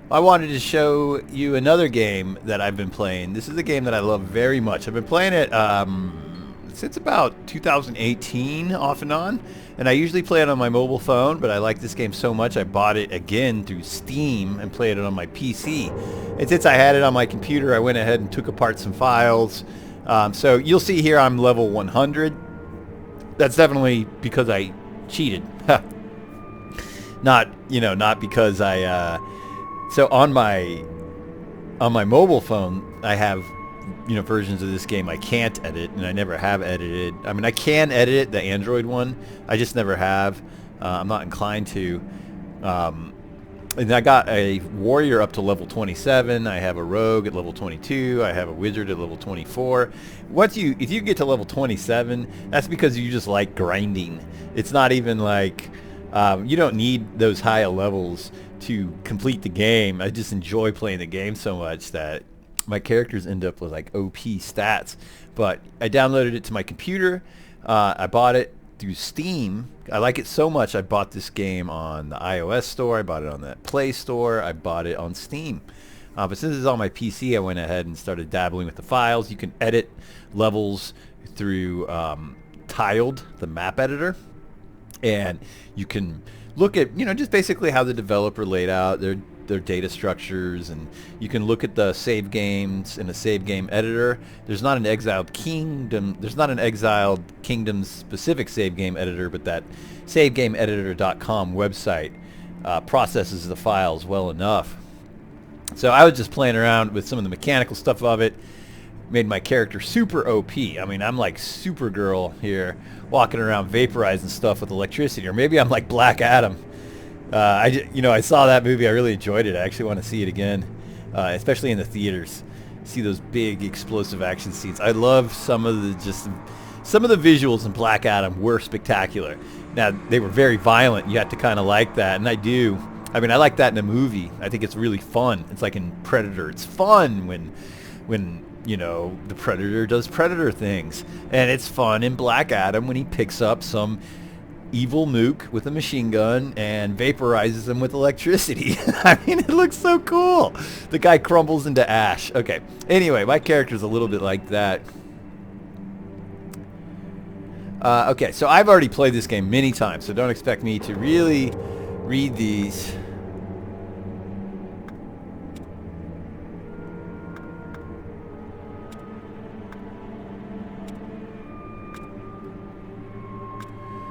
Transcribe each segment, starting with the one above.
I wanted to show you another game that I've been playing. This is a game that I love very much. I've been playing it since about 2018, off and on. And I usually play it on my mobile phone, but I like this game so much I bought it again through Steam and played it on my PC. And since I had it on my computer, I went ahead and took apart some files. So you'll see here I'm level 100. That's definitely because I cheated. Not because I... So on my mobile phone, I have versions of this game I can't edit, and I never have edited. I mean, I can edit it, the Android one. I just never have. I'm not inclined to. And I got a warrior up to level 27. I have a rogue at level 22. I have a wizard at level 24. If you get to level 27, that's because you just like grinding. It's not even like you don't need those higher levels to complete the game. I just enjoy playing the game so much that my characters end up with like OP stats. But I downloaded it to my computer. I bought it through Steam. I like it so much I bought this game on the iOS store. I bought it on the Play Store. I bought it on Steam. But since it's on my PC, I went ahead and started dabbling with the files. You can edit levels through Tiled, the map editor. And you can look at, just basically how the developer laid out their data structures, and you can look at the save games in a save game editor. There's not an Exiled Kingdoms specific save game editor, but that savegameeditor.com website processes the files well enough. So I was just playing around with some of the mechanical stuff of it. Made my character super OP. I mean, I'm like Supergirl here, walking around vaporizing stuff with electricity. Or maybe I'm like Black Adam. I saw that movie. I really enjoyed it. I actually want to see it again, especially in the theaters. See those big explosive action scenes. I love some of the visuals in Black Adam were spectacular. Now, they were very violent. You had to kind of like that, and I do. I mean, I like that in a movie. I think it's really fun. It's like in Predator. It's fun when the Predator does Predator things. And it's fun in Black Adam when he picks up some evil mook with a machine gun and vaporizes him with electricity. I mean, it looks so cool. The guy crumbles into ash. Okay. Anyway, my character's a little bit like that. Okay, so I've already played this game many times, so don't expect me to really read these.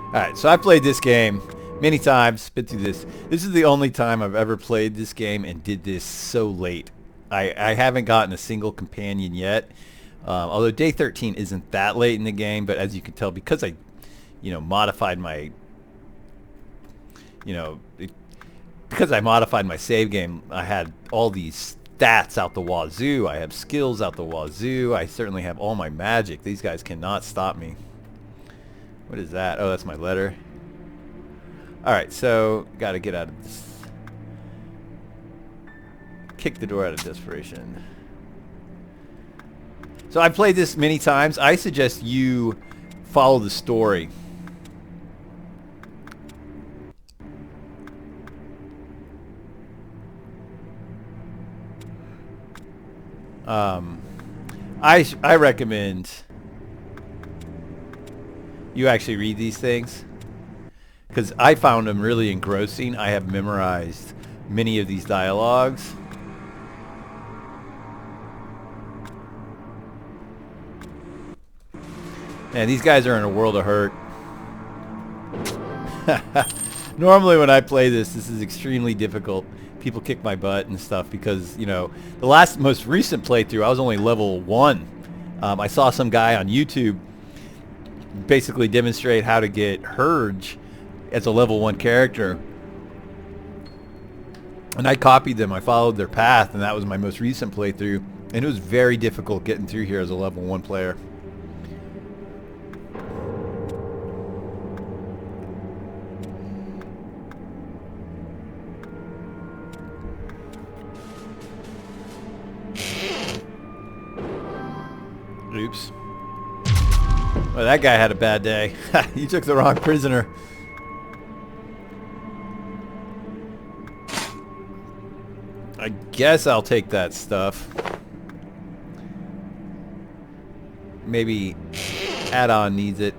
Alright, so I've played this game many times, been through this. This is the only time I've ever played this game and did this so late. I haven't gotten a single companion yet, although day 13 isn't that late in the game, but as you can tell, because I, modified my, because I modified my save game, I had all these stats out the wazoo. I have skills out the wazoo. I certainly have all my magic. These guys cannot stop me. What is that? Oh, that's my letter. Alright, so gotta get out of this. Kick the door out of desperation. So I've played this many times. I suggest you follow the story. I recommend you actually read these things, because I found them really engrossing. I have memorized many of these dialogues. Man, these guys are in a world of hurt. Normally when I play this is extremely difficult. People kick my butt and stuff because, the most recent playthrough, I was only level 1. I saw some guy on YouTube basically demonstrate how to get Hurge as a level 1 character, and I copied them. I followed their path, and that was my most recent playthrough, and it was very difficult getting through here as a level 1 player. Oops. Well, that guy had a bad day. You took the wrong prisoner. I guess I'll take that stuff. Maybe add-on needs it.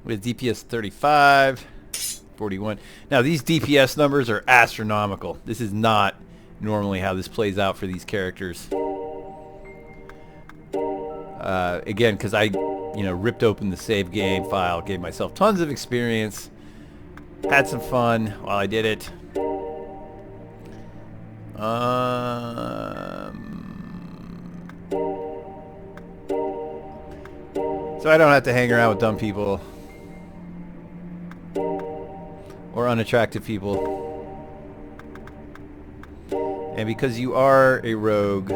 With DPS 35, 41. Now these DPS numbers are astronomical. This is not normally how this plays out for these characters. Again, because I, ripped open the save game file, gave myself tons of experience, had some fun while I did it. So I don't have to hang around with dumb people. Or unattractive people. And because you are a rogue,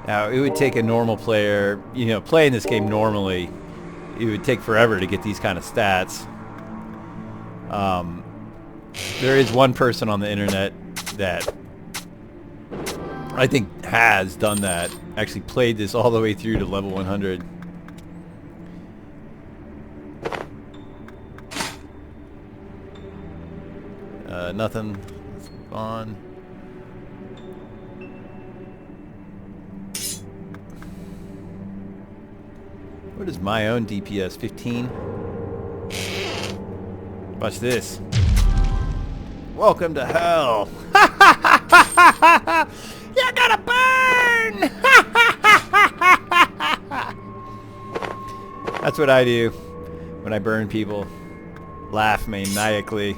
now it would take a normal player, playing this game normally, it would take forever to get these kind of stats. There is one person on the internet that I think has done that. Actually played this all the way through to level 100. Nothing. Let's move on. What is my own DPS? 15? Watch this. Welcome to hell. You're gonna burn! That's what I do when I burn people. Laugh maniacally.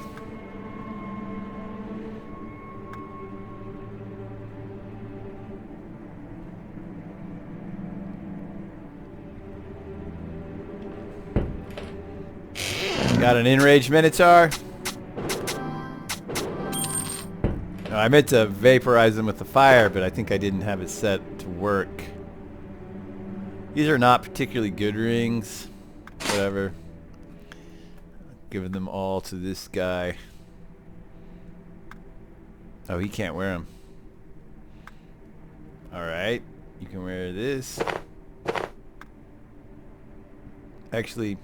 Got an enraged Minotaur. No, I meant to vaporize them with the fire, but I think I didn't have it set to work. These are not particularly good rings. Whatever. Giving them all to this guy. Oh, he can't wear them. Alright. You can wear this. Actually,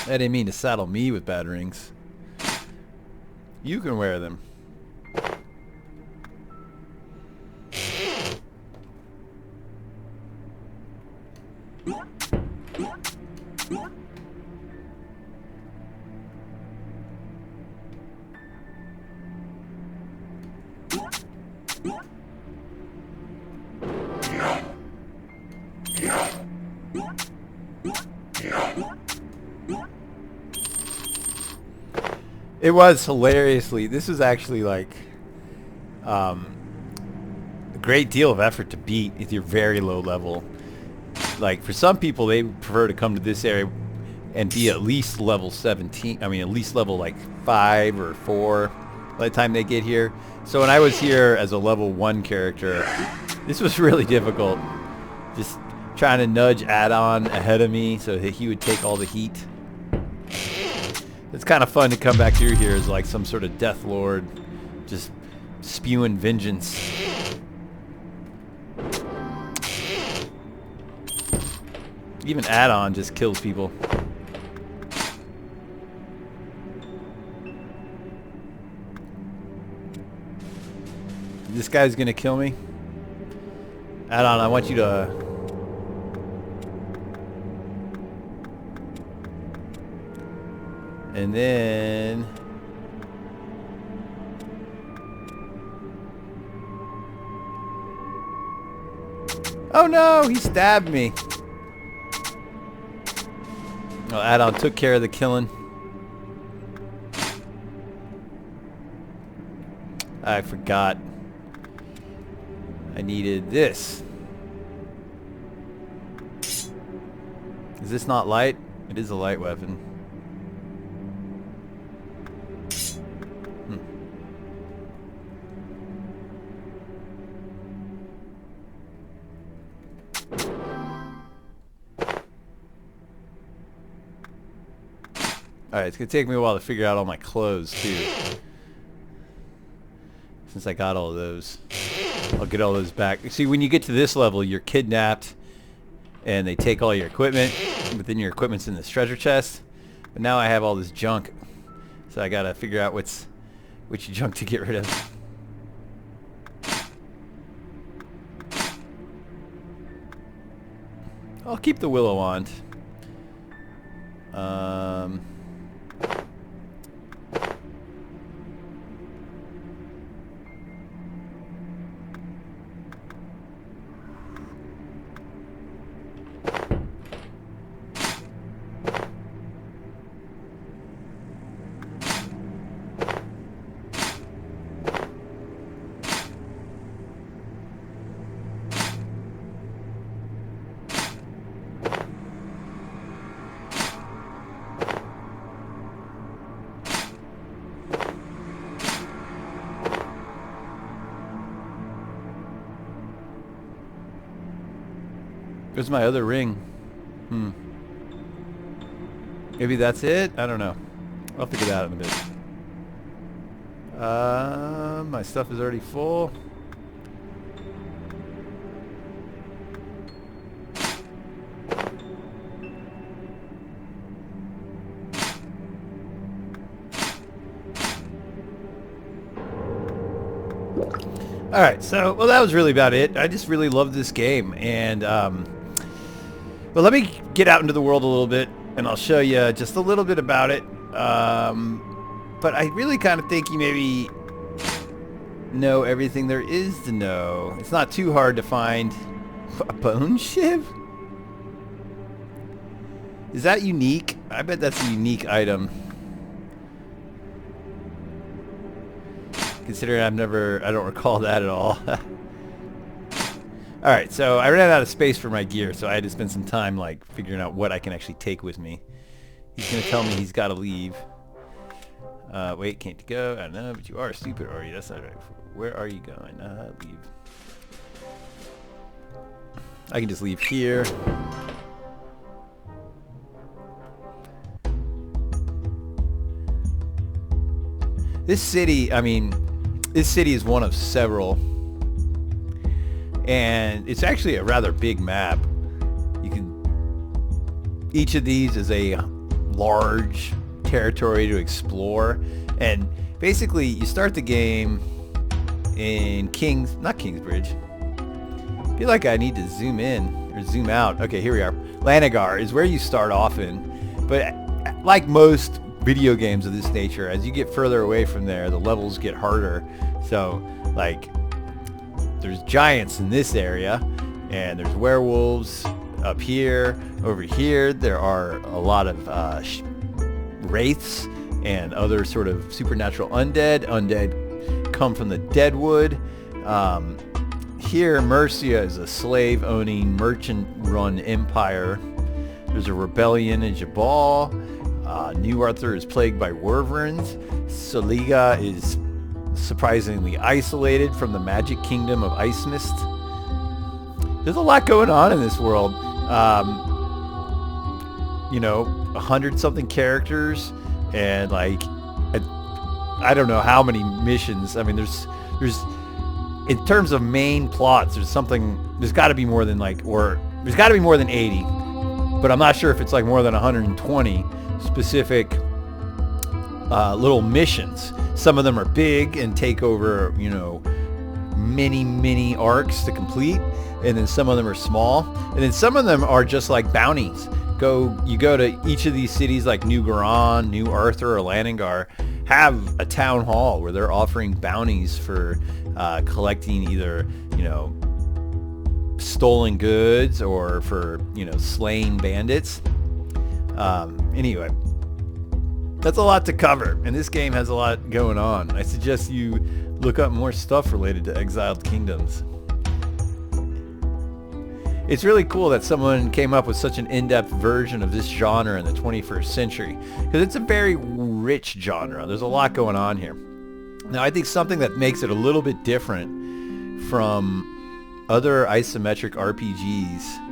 I didn't mean to saddle me with bad rings. You can wear them. It was hilariously, this was actually like a great deal of effort to beat if you're very low level. Like for some people, they prefer to come to this area and be at least level 17. I mean, at least level like 5 or 4 by the time they get here. So when I was here as a level 1 character, this was really difficult. Just trying to nudge add-on ahead of me so that he would take all the heat. It's kind of fun to come back through here as like some sort of death lord, just spewing vengeance. Even add-on just kills people. This guy's gonna kill me. Add-on, I want you to... And then... Oh no, he stabbed me. Well, add-on took care of the killing. I forgot. I needed this. Is this not light? It is a light weapon. Alright, it's going to take me a while to figure out all my clothes, too. Since I got all of those. I'll get all those back. See, when you get to this level, you're kidnapped, and they take all your equipment, but then your equipment's in this treasure chest. But now I have all this junk, so I got to figure out which junk to get rid of. I'll keep the willow wand. Where's my other ring? Maybe that's it? I don't know. I'll figure that out in a bit. My stuff is already full. Alright, so, well, that was really about it. I just really love this game, and, well, let me get out into the world a little bit, and I'll show you just a little bit about it. But I really kind of think you maybe know everything there is to know. It's not too hard to find a bone shiv? Is that unique? I bet that's a unique item. Considering I don't recall that at all. Alright, so I ran out of space for my gear, so I had to spend some time like figuring out what I can actually take with me. He's gonna tell me he's gotta leave. Wait, can't you go? I don't know, but you are stupid, are you? That's not right. Where are you going? Leave. I can just leave here. This city, I mean, this city is one of several, and it's actually a rather big map. Each of these is a large territory to explore, and basically you start the game in not Kingsbridge. I feel like I need to zoom in or zoom out. Okay, here we are. Lanagar is where you start off in, but like most video games of this nature, as you get further away from there, the levels get harder. So, like, there's giants in this area, and there's werewolves up here. Over here, there are a lot of wraiths and other sort of supernatural undead. Undead come from the Deadwood. Here, Mercia is a slave-owning, merchant-run empire. There's a rebellion in Jabal. New Arthur is plagued by wyverns. Soliga is surprisingly isolated from the magic kingdom of Ice Mist. There's a lot going on in this world. You know, 100-something characters, and like, I don't know how many missions. I mean, there's in terms of main plots, there's got to be more than there's got to be more than 80, but I'm not sure if it's like more than 120 specific little missions. Some of them are big and take over, you know, many arcs to complete, and then some of them are small, and then some of them are just like bounties. You go to each of these cities like New Garon, New Arthur, or Lanagar, have a town hall where they're offering bounties for collecting either, you know, stolen goods or for, you know, slaying bandits. Anyway, that's a lot to cover, and this game has a lot going on. I suggest you look up more stuff related to Exiled Kingdoms. it's really cool that someone came up with such an in-depth version of this genre in the 21st century, because it's a very rich genre. There's a lot going on here. Now, I think something that makes it a little bit different from other isometric RPGs,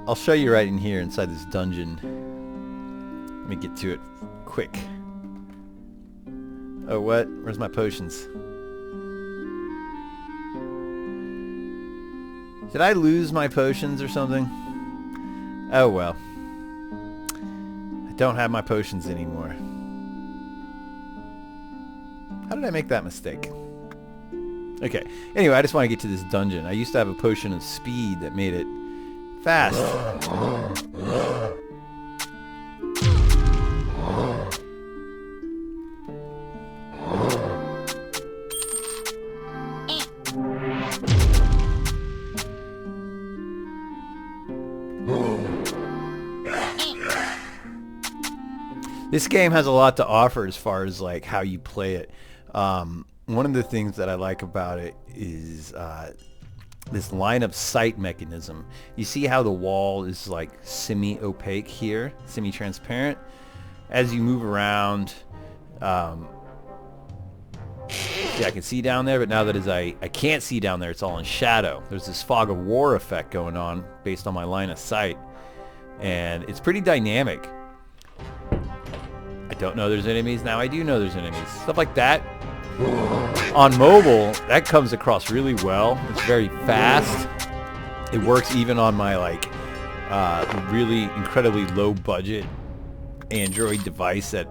I'll show you right in here inside this dungeon. Let me get to it quick. Oh, what? Where's my potions? Did I lose my potions or something? Oh well. I don't have my potions anymore. How did I make that mistake? Okay. Anyway, I just want to get to this dungeon. I used to have a potion of speed that made it fast. This game has a lot to offer as far as like how you play it. One of the things that I like about it is this line of sight mechanism. You see how the wall is like semi-opaque here, semi-transparent? As you move around, see, I can see down there, but now that I can't see down there, it's all in shadow. There's this fog of war effect going on based on my line of sight. And it's pretty dynamic. I don't know there's enemies. Now I do know there's enemies. Stuff like that. On mobile, that comes across really well. It's very fast. It works even on my like really incredibly low budget Android device that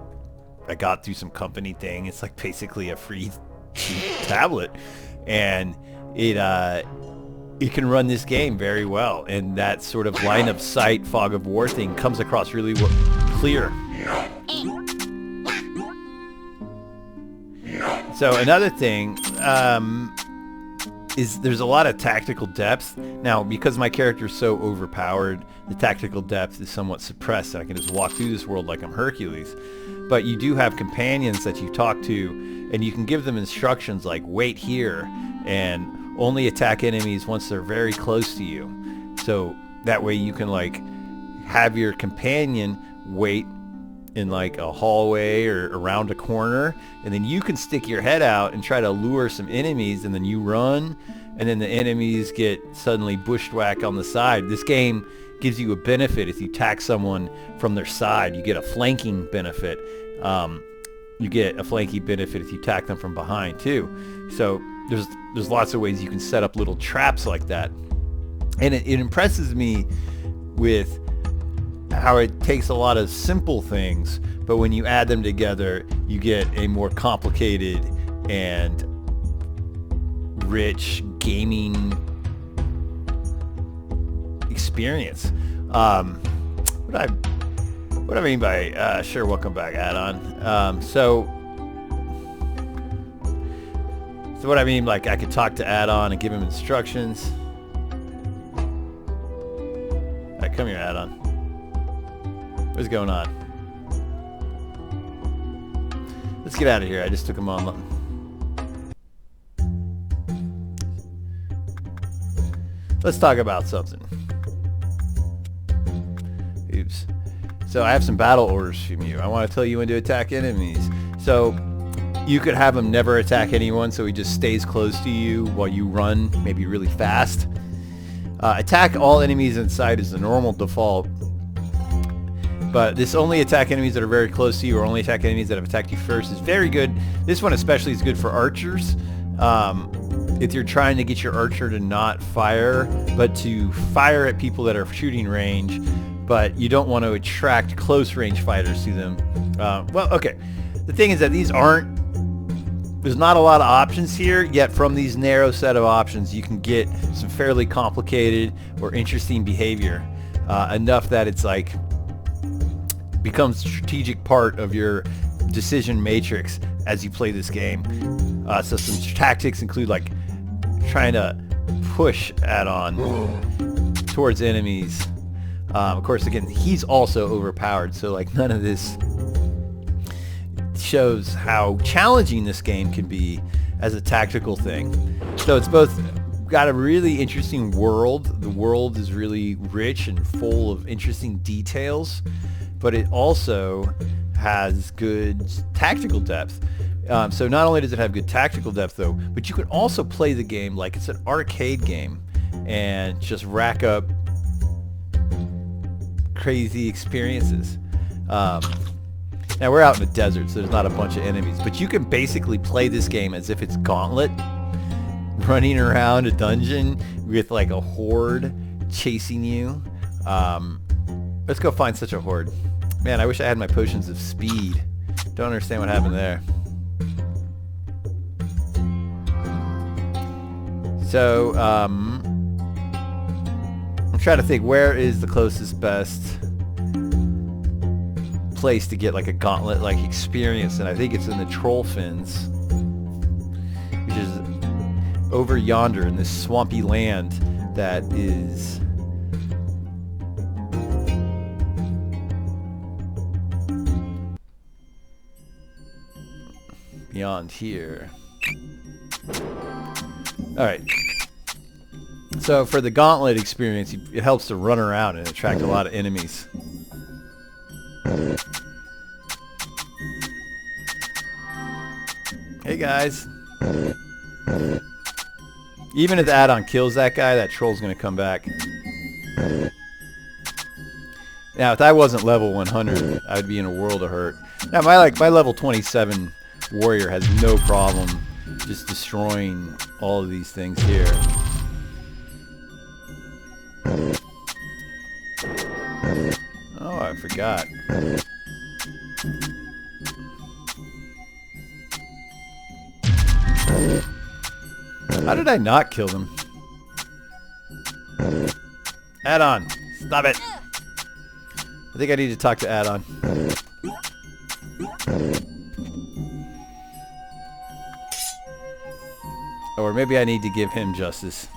I got through some company thing. It's like basically a free tablet, and it can run this game very well. And that sort of line of sight fog of war thing comes across really clear. So another thing is there's a lot of tactical depth. Now, because my character is so overpowered, the tactical depth is somewhat suppressed. I can just walk through this world like I'm Hercules. But you do have companions that you talk to, and you can give them instructions like wait here and only attack enemies once they're very close to you. So that way you can like have your companion wait in like a hallway or around a corner, and then you can stick your head out and try to lure some enemies, and then you run, and then the enemies get suddenly bushwhacked on the side. This game gives you a benefit if you attack someone from their side. You get a flanking benefit. You get a flanking benefit if you attack them from behind too. So there's lots of ways you can set up little traps like that, and it impresses me with how it takes a lot of simple things, but when you add them together, you get a more complicated and rich gaming experience. What I mean by sure, welcome back, add-on. So what I mean, like I could talk to add-on and give him instructions. All right, come here, add-on. What's going on? Let's get out of here. I just took him on. Let's talk about something. Oops. So I have some battle orders from you. I want to tell you when to attack enemies. So you could have him never attack anyone, so he just stays close to you while you run, maybe really fast. Attack all enemies in sight is the normal default. But this only attack enemies that are very close to you, or only attack enemies that have attacked you first, is very good. This one especially is good for archers. If you're trying to get your archer to not fire, but to fire at people that are shooting range, but you don't want to attract close range fighters to them. Well, okay. The thing is that there's not a lot of options here, yet from these narrow set of options, you can get some fairly complicated or interesting behavior. Enough that it's like, becomes a strategic part of your decision matrix as you play this game. So some tactics include like trying to push add-on towards enemies. Of course, again, he's also overpowered, so like none of this shows how challenging this game can be as a tactical thing. So it's both got a really interesting world. The world is really rich and full of interesting details, but it also has good tactical depth. So not only does it have good tactical depth though, but you can also play the game like it's an arcade game and just rack up crazy experiences. Now we're out in the desert, so there's not a bunch of enemies, but you can basically play this game as if it's Gauntlet, running around a dungeon with like a horde chasing you. Let's go find such a horde. Man, I wish I had my potions of speed. Don't understand what happened there. So, I'm trying to think, where is the closest best place to get like a Gauntlet-like experience, and I think it's in the Troll Fins, which is over yonder in this swampy land that is beyond here. Alright. So for the Gauntlet experience, it helps to run around and attract a lot of enemies. Hey guys. Even if the add-on kills that guy, that troll's gonna come back. Now, if I wasn't level 100, I would be in a world of hurt. Now, my level 27 warrior has no problem just destroying all of these things here. Oh, I forgot. How did I not kill them? Add-on, stop it. I think I need to talk to Add-on. Or maybe I need to give him justice.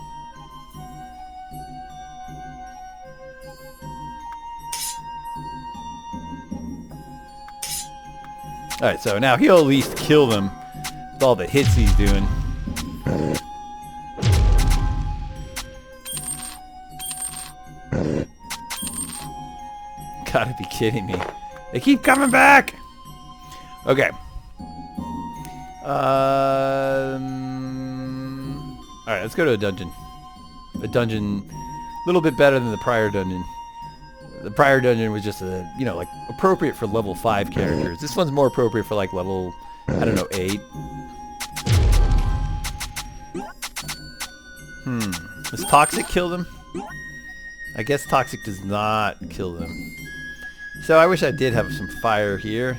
Alright, so now he'll at least kill them with all the hits he's doing. Gotta be kidding me. They keep coming back! Okay. Alright, let's go to a dungeon. A dungeon a little bit better than the prior dungeon. The prior dungeon was just a, you know, like appropriate for level 5 characters. This one's more appropriate for like level, I don't know, 8. Does Toxic kill them? I guess Toxic does not kill them. So I wish I did have some fire here.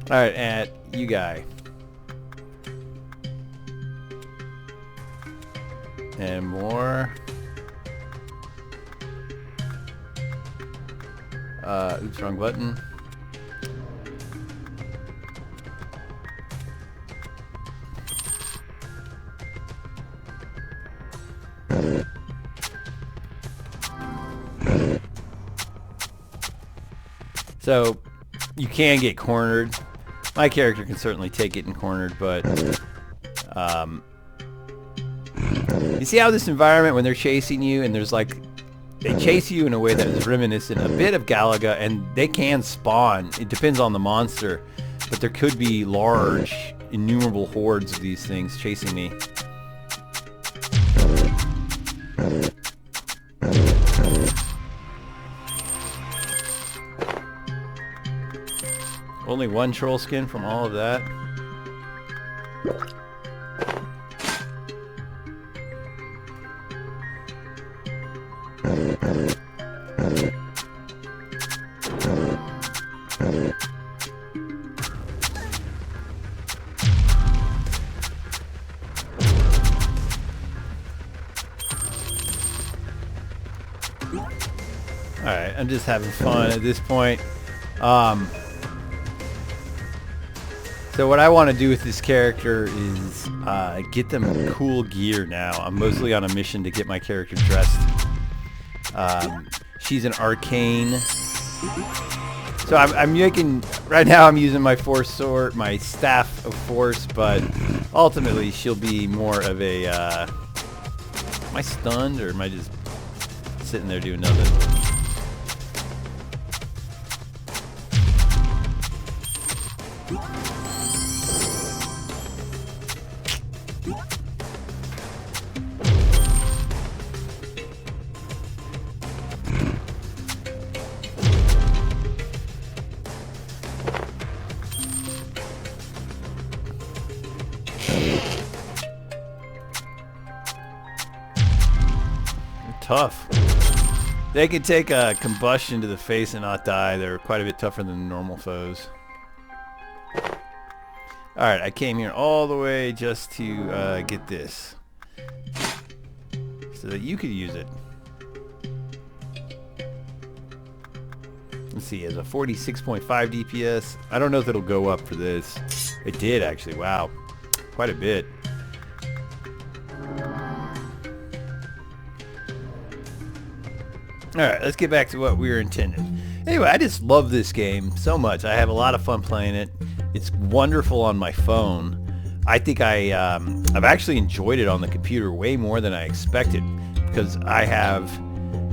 Alright, and you guy. And more. Oops, wrong button. So, you can get cornered. My character can certainly take it and cornered, but you see how this environment, when they're chasing you, and there's like, they chase you in a way that is reminiscent a bit of Galaga, and they can spawn. It depends on the monster, but there could be large, innumerable hordes of these things chasing me. Only one troll skin from all of that. I'm just having fun at this point. So what I want to do with this character is get them cool gear now. I'm mostly on a mission to get my character dressed. She's an arcane. So I'm making, right now I'm using my force sword, my staff of force, but ultimately she'll be more of a, am I stunned or am I just sitting there doing nothing? Tough. They can take a combustion to the face and not die. They're quite a bit tougher than normal foes. Alright, I came here all the way just to get this. So that you could use it. Let's see, it has a 46.5 DPS. I don't know if it'll go up for this. It did actually, wow. Quite a bit. Alright, let's get back to what we were intending. Anyway, I just love this game so much. I have a lot of fun playing it. It's wonderful on my phone. I think I've actually enjoyed it on the computer way more than I expected, because I have,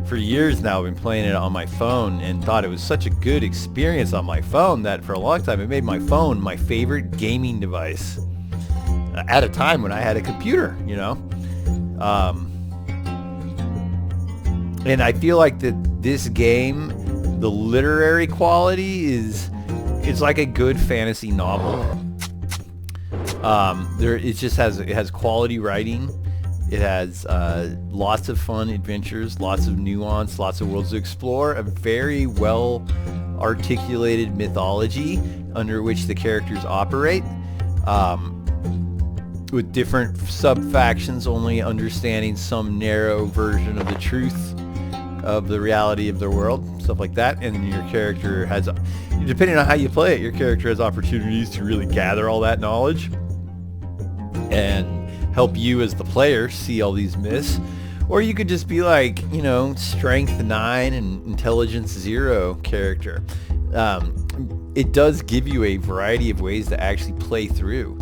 for years now, been playing it on my phone and thought it was such a good experience on my phone that for a long time it made my phone my favorite gaming device at a time when I had a computer, you know? And I feel like that this game, the literary quality it's like a good fantasy novel. It has quality writing. It has lots of fun adventures, lots of nuance, lots of worlds to explore, a very well articulated mythology under which the characters operate, with different sub-factions only understanding some narrow version of the truth of the reality of their world, stuff like that. And your character has, depending on how you play it, your character has opportunities to really gather all that knowledge and help you as the player see all these myths. Or you could just be like, you know, strength 9 and intelligence 0 character. It does give you a variety of ways to actually play through.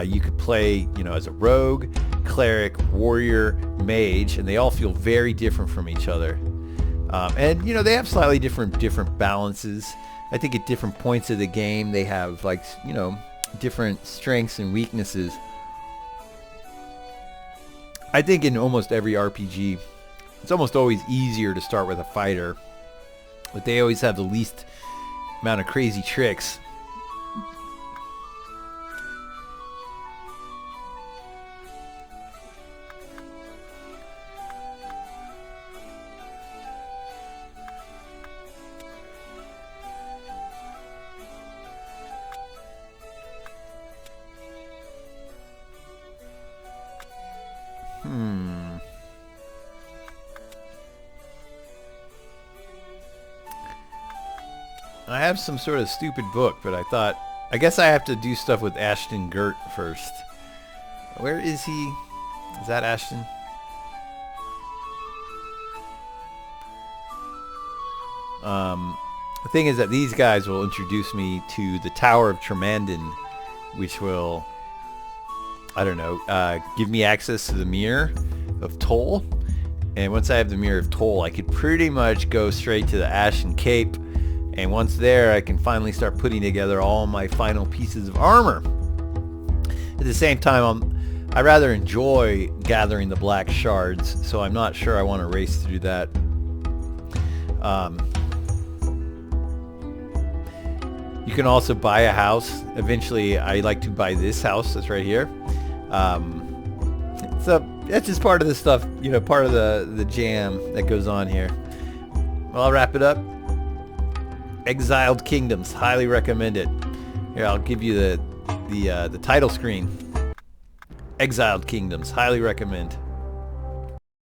You could play, you know, as a rogue, cleric, warrior, mage, and they all feel very different from each other. And you know, they have slightly different balances. I think at different points of the game they have, like, you know, different strengths and weaknesses. I think in almost every RPG it's almost always easier to start with a fighter, but they always have the least amount of crazy tricks. I have some sort of stupid book, but I guess I have to do stuff with Ashton Gert first. Where is he? Is that Ashton? The thing is that these guys will introduce me to the Tower of Tremandin, which will, I don't know, give me access to the Mirror of Toll. And once I have the Mirror of Toll, I could pretty much go straight to the Ashen Cape. And once there, I can finally start putting together all my final pieces of armor. At the same time, I rather enjoy gathering the black shards, so I'm not sure I want to race through that. You can also buy a house. Eventually, I like to buy this house that's right here. So that's just part of the stuff, you know, part of the jam that goes on here. Well, I'll wrap it up. Exiled Kingdoms, highly recommend it. Here, I'll give you the title screen. Exiled Kingdoms, highly recommend.